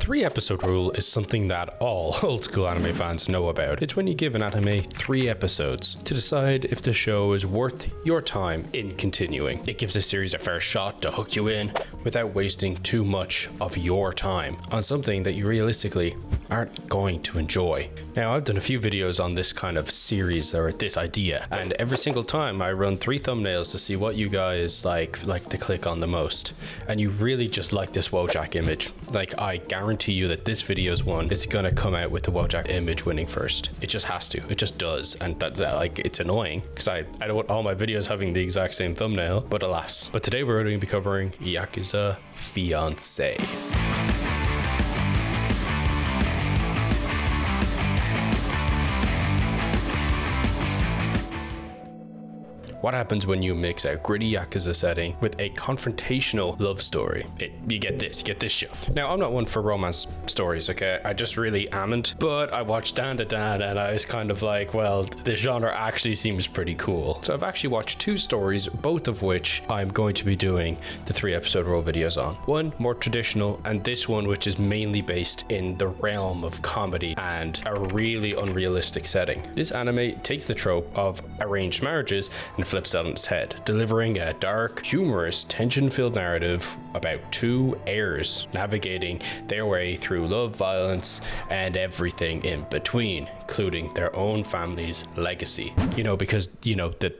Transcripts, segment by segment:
3-episode rule is something that all old school anime fans know about. It's when you give an anime 3 episodes to decide if the show is worth your time in continuing. It gives the series a fair shot to hook you in without wasting too much of your time on something that you realistically aren't going to enjoy. Now, I've done a few videos on this kind of series or this idea, and every single time I run 3 thumbnails to see what you guys like to click on the most. And you really just like this Wojak image. Like, I guarantee you that this video's one is gonna come out with the Wojak image winning first. It just has to. It just does. And that like, it's annoying because I don't want all my videos having the exact same thumbnail, but alas. But today we're going to be covering Yakuza Fiancé. What happens when you mix a gritty Yakuza setting with a confrontational love story? You get this show. Now, I'm not one for romance stories, okay? I just really amn't, but I watched Dan to Dan and I was kind of like, well, the genre actually seems pretty cool. So I've actually watched 2 stories, both of which I'm going to be doing the 3-episode role videos on. One more traditional, and this one which is mainly based in the realm of comedy and a really unrealistic setting. This anime takes the trope of arranged marriages and flips it on its head, delivering a dark, humorous, tension-filled narrative about 2 heirs navigating their way through love, violence, and everything in between, including their own family's legacy. You know, because, you know, that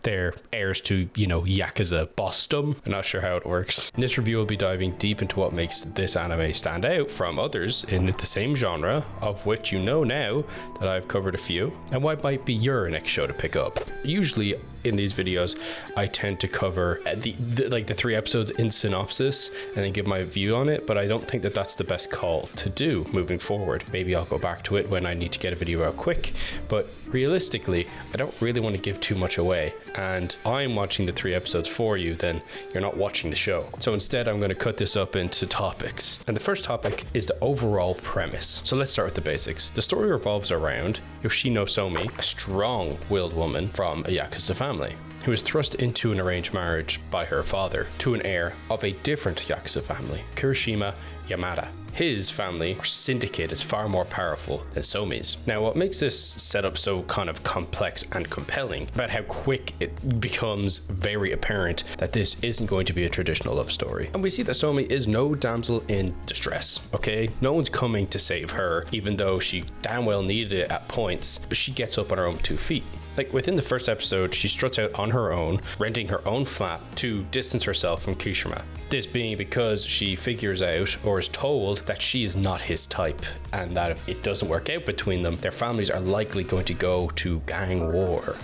they're heirs to, you know, Yakuza bossdom. I'm not sure how it works. In this review, we'll be diving deep into what makes this anime stand out from others in the same genre, of which you know now that I've covered a few, and what might be your next show to pick up. Usually in these videos, I tend to cover the 3 episodes in synopsis and then give my view on it, but I don't think that that's the best call to do moving forward. Maybe I'll go back to it when I need to get a video out quick, but realistically, I don't really want to give too much away, and I'm watching the 3 episodes for you, then you're not watching the show. So instead, I'm going to cut this up into topics. And the first topic is the overall premise. So let's start with the basics. The story revolves around Yoshino Somi, a strong-willed woman from a Yakuza family, who was thrust into an arranged marriage by her father to an heir of a different Yakuza family, Kirishima Yamada. His family, or syndicate, is far more powerful than Somi's. Now, what makes this setup so kind of complex and compelling about how quick it becomes very apparent that this isn't going to be a traditional love story. And we see that Somi is no damsel in distress, okay? No one's coming to save her, even though she damn well needed it at points, but she gets up on her own 2 feet. Like, within the first episode, she struts out on her own, renting her own flat to distance herself from Kirishima. This being because she figures out, or is told, that she is not his type, and that if it doesn't work out between them, their families are likely going to go to gang war.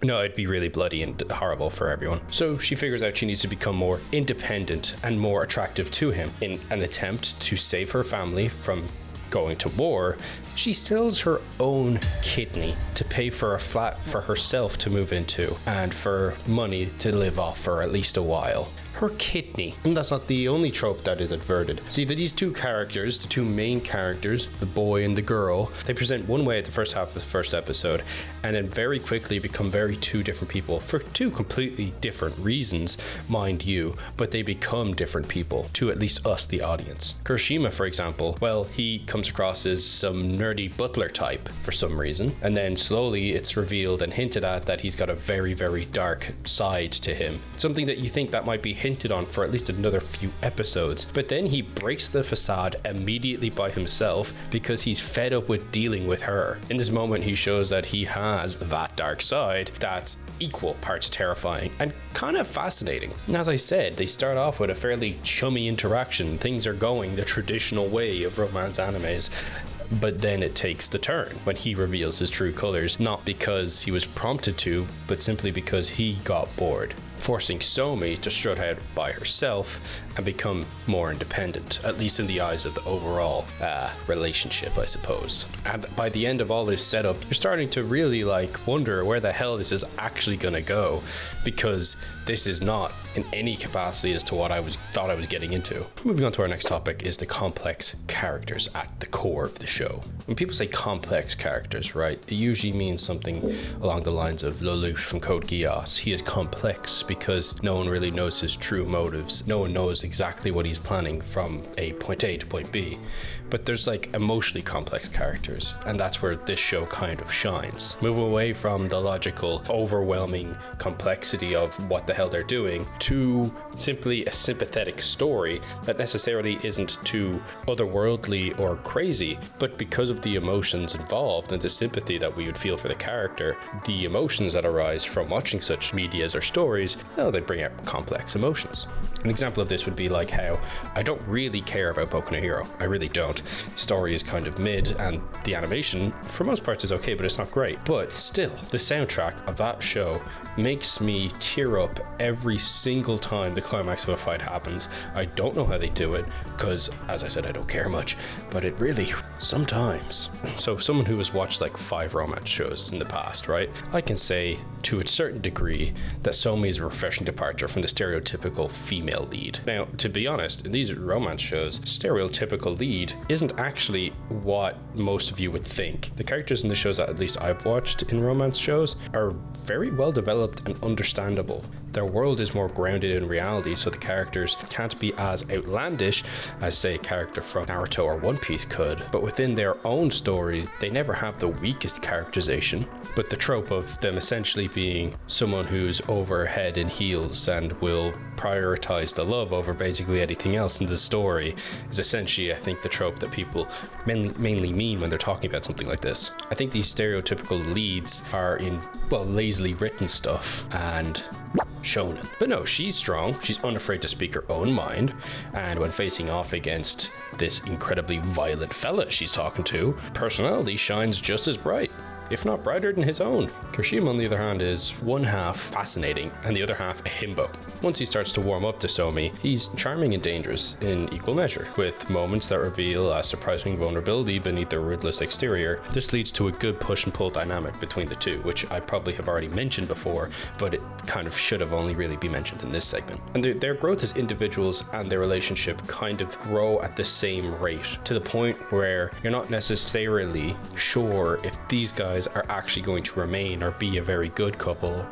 No, it'd be really bloody and horrible for everyone. So she figures out she needs to become more independent and more attractive to him. In an attempt to save her family from going to war, she sells her own kidney to pay for a flat for herself to move into and for money to live off for at least a while. Her kidney. And that's not the only trope that is adverted. See, that these 2 characters, the 2 main characters, the boy and the girl, they present one way at the first half of the first episode and then very quickly become 2 different people for 2 completely different reasons, mind you, but they become different people to at least us, the audience. Kirishima, for example, well, he comes across as some nerdy butler type for some reason, and then slowly it's revealed and hinted at that he's got a very, very dark side to him. Something that you think that might be hinted on for at least another few episodes, but then he breaks the facade immediately by himself because he's fed up with dealing with her. In this moment, he shows that he has that dark side that's equal parts terrifying and kind of fascinating. And as I said, they start off with a fairly chummy interaction. Things are going the traditional way of romance animes. But then it takes the turn when he reveals his true colors, not because he was prompted to, but simply because he got bored, forcing Somi to strut out by herself and become more independent, at least in the eyes of the overall relationship, I suppose. And by the end of all this setup, you're starting to really wonder where the hell this is actually gonna go, because this is not in any capacity as to what I thought I was getting into. Moving on to our next topic is the complex characters at the core of the show. When people say complex characters, right, it usually means something along the lines of Lelouch from Code Geass. He is complex because no one really knows his true motives. No one knows exactly what he's planning from a point A to point B. But there's like emotionally complex characters, and that's where this show kind of shines. Move away from the logical, overwhelming complexity of what the hell they're doing to simply a sympathetic story that necessarily isn't too otherworldly or crazy, but because of the emotions involved and the sympathy that we would feel for the character, the emotions that arise from watching such medias or stories, well, they bring out complex emotions. An example of this would be like how I don't really care about Boku no Hero. I really don't. The story is kind of mid, and the animation for most parts is okay, but it's not great. But still, the soundtrack of that show makes me tear up every single time the climax of a fight happens. I don't know how they do it, because as I said, I don't care much, but it really sometimes. So someone who has watched like 5 romance shows in the past, right? I can say to a certain degree that Somi is a refreshing departure from the stereotypical female lead. Now, to be honest, in these romance shows, stereotypical lead isn't actually what most of you would think. The characters in the shows that at least I've watched in romance shows are very well developed and understandable. Their world is more grounded in reality, so the characters can't be as outlandish as, say, a character from Naruto or One Piece could. But within their own story, they never have the weakest characterization. But the trope of them essentially being someone who's over head and heels and will prioritize the love over basically anything else in the story is essentially, I think, the trope that people mainly mean when they're talking about something like this. I think these stereotypical leads are in, well, lazily written stuff and shonen. But no, she's strong, she's unafraid to speak her own mind, and when facing off against this incredibly violent fella she's talking to, personality shines just as bright, if not brighter than his own. Kirishima, on the other hand, is one half fascinating and the other half a himbo. Once he starts to warm up to Somi, he's charming and dangerous in equal measure, with moments that reveal a surprising vulnerability beneath their ruthless exterior. This leads to a good push and pull dynamic between the two, which I probably have already mentioned before, but it kind of should have only really been mentioned in this segment. And their growth as individuals and their relationship kind of grow at the same rate, to the point where you're not necessarily sure if these guys are actually going to remain or be a very good couple.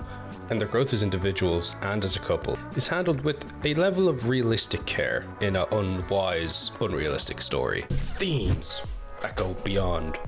And their growth as individuals and as a couple is handled with a level of realistic care in an unwise, unrealistic story. Themes that go beyond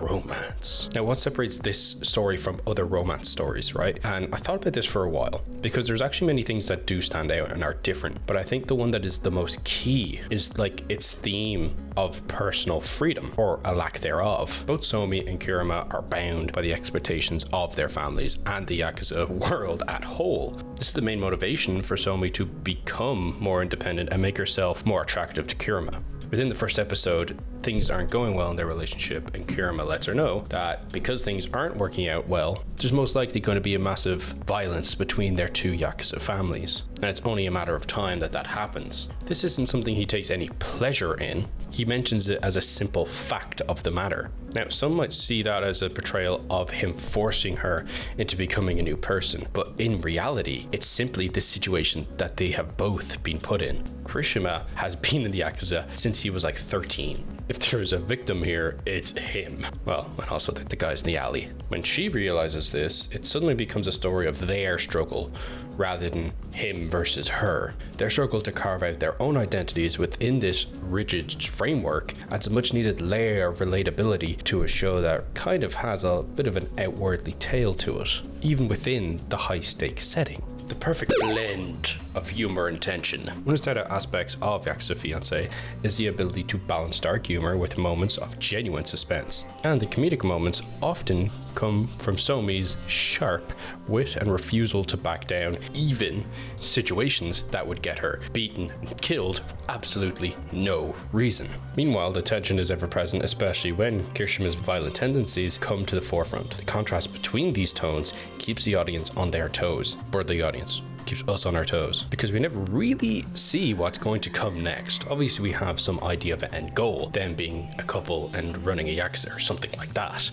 romance. Now, what separates this story from other romance stories, right? And I thought about this for a while, because there's actually many things that do stand out and are different, but I think the one that is the most key is like its theme of personal freedom, or a lack thereof. Both Somi and Kirima are bound by the expectations of their families and the Yakuza world at whole. This is the main motivation for Somi to become more independent and make herself more attractive to Kirima. Within the first episode, things aren't going well in their relationship, and Kirima lets her know that because things aren't working out well, there's most likely going to be a massive violence between their two Yakuza families, and it's only a matter of time that that happens. This isn't something he takes any pleasure in. He mentions it as a simple fact of the matter. Now, some might see that as a portrayal of him forcing her into becoming a new person, but in reality, it's simply the situation that they have both been put in. Kirishima has been in the Yakuza since he was like 13. If there's a victim here, it's him. Well, and also the guys in the alley. When she realizes this, it suddenly becomes a story of their struggle rather than him versus her. Their struggle to carve out their own identities within this rigid framework adds a much needed layer of relatability to a show that kind of has a bit of an outwardly tale to it, even within the high stakes setting. The perfect blend of humor and tension. One of the standout aspects of Yakuza Fiancé is the ability to balance dark humor with moments of genuine suspense. And the comedic moments often come from Somi's sharp wit and refusal to back down, even situations that would get her beaten and killed for absolutely no reason. Meanwhile, the tension is ever present, especially when Kirishima's violent tendencies come to the forefront. The contrast between these tones keeps the audience on their toes, or the audience keeps us on our toes, because we never really see what's going to come next. Obviously, we have some idea of an end goal, them being a couple and running a Yakuza or something like that,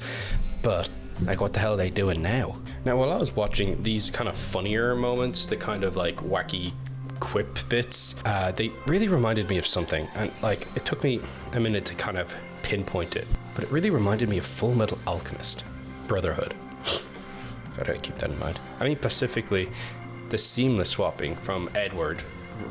but like, what the hell are they doing now? Now, while I was watching these kind of funnier moments, the kind of like wacky quip bits, they really reminded me of something, and like it took me a minute to kind of pinpoint it, but it really reminded me of Full Metal Alchemist Brotherhood. Gotta keep that in mind. I mean, specifically the seamless swapping from Edward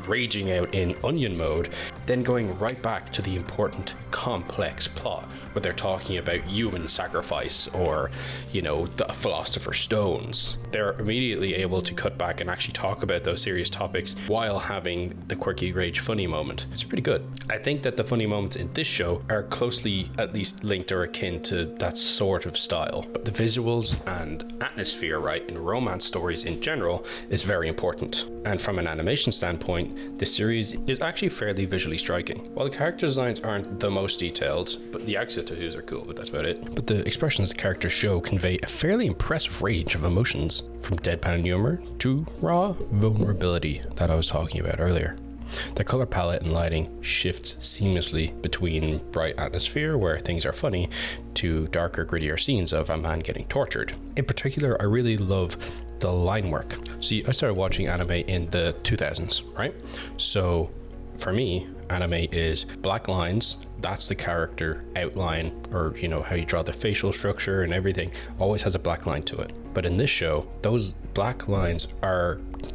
raging out in onion mode, then going right back to the important complex plot where they're talking about human sacrifice or, the philosopher's stones. They're immediately able to cut back and actually talk about those serious topics while having the quirky rage funny moment. It's pretty good. I think that the funny moments in this show are closely at least linked or akin to that sort of style. But the visuals and atmosphere, right, in romance stories in general is very important. And from an animation standpoint, this series is actually fairly visually striking. While the character designs aren't the most detailed, but the action tattoos are cool, but that's about it. But the expressions the characters show convey a fairly impressive range of emotions, from deadpan humor to raw vulnerability that I was talking about earlier. The color palette and lighting shifts seamlessly between bright atmosphere where things are funny to darker, grittier scenes of a man getting tortured. In particular, I really love the line work. See, I started watching anime in the 2000s, right? So for me, anime is black lines. That's the character outline, or how you draw the facial structure and everything always has a black line to it. But in this show, those black lines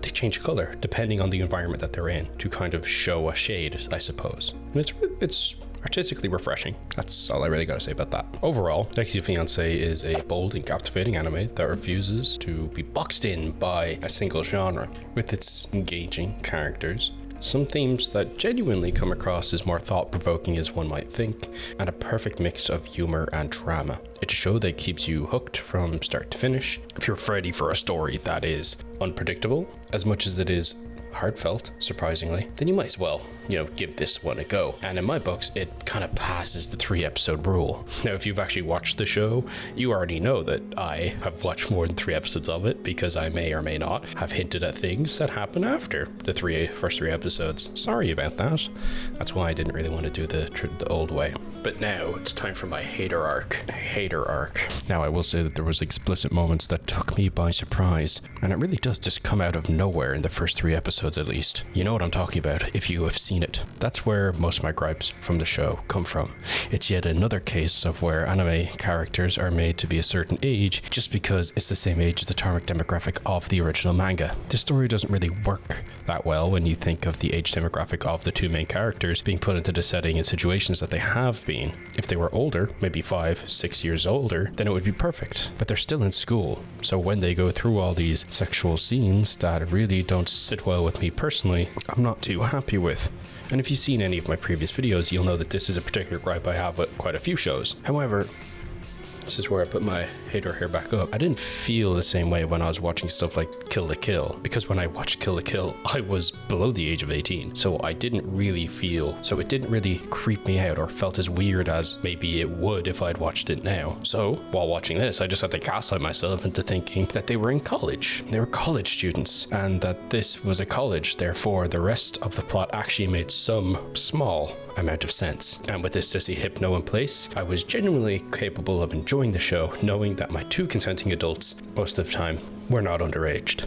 they change color depending on the environment that they're in to kind of show a shade, I suppose. And it's artistically refreshing. That's all I really gotta say about that. Overall, Yakuza Fiancé is a bold and captivating anime that refuses to be boxed in by a single genre. With its engaging characters, some themes that genuinely come across as more thought-provoking as one might think, and a perfect mix of humor and drama. It's a show that keeps you hooked from start to finish. If you're ready for a story that is unpredictable, as much as it is heartfelt, surprisingly, then you might as well, give this one a go. And in my books, it kind of passes the 3-episode rule. Now, if you've actually watched the show, you already know that I have watched more than 3 episodes of it because I may or may not have hinted at things that happen after the first three episodes. Sorry about that. That's why I didn't really want to do the old way. But now it's time for my hater arc. Now, I will say that there was explicit moments that took me by surprise, and it really does just come out of nowhere in the first 3 episodes at least. You know what I'm talking about if you have seen it. That's where most of my gripes from the show come from. It's yet another case of where anime characters are made to be a certain age just because it's the same age as the target demographic of the original manga. The story doesn't really work that well when you think of the age demographic of the 2 main characters being put into the setting and situations that they have been. If they were older, maybe 5-6 years older, then it would be perfect. But they're still in school, so when they go through all these sexual scenes that really don't sit well with me personally, I'm not too happy with. And if you've seen any of my previous videos, you'll know that this is a particular gripe I have with quite a few shows. However, this is where I put my hater hair back up. I didn't feel the same way when I was watching stuff like Kill la Kill, because when I watched Kill la Kill, I was below the age of 18. So it didn't really creep me out or felt as weird as maybe it would if I'd watched it now. So while watching this, I just had to gaslight myself into thinking that they were in college. They were college students, and that this was a college. Therefore, the rest of the plot actually made some small amount of sense. And with this sissy hypno in place, I was genuinely capable of enjoying the show, knowing that my 2 consenting adults most of the time were not underaged.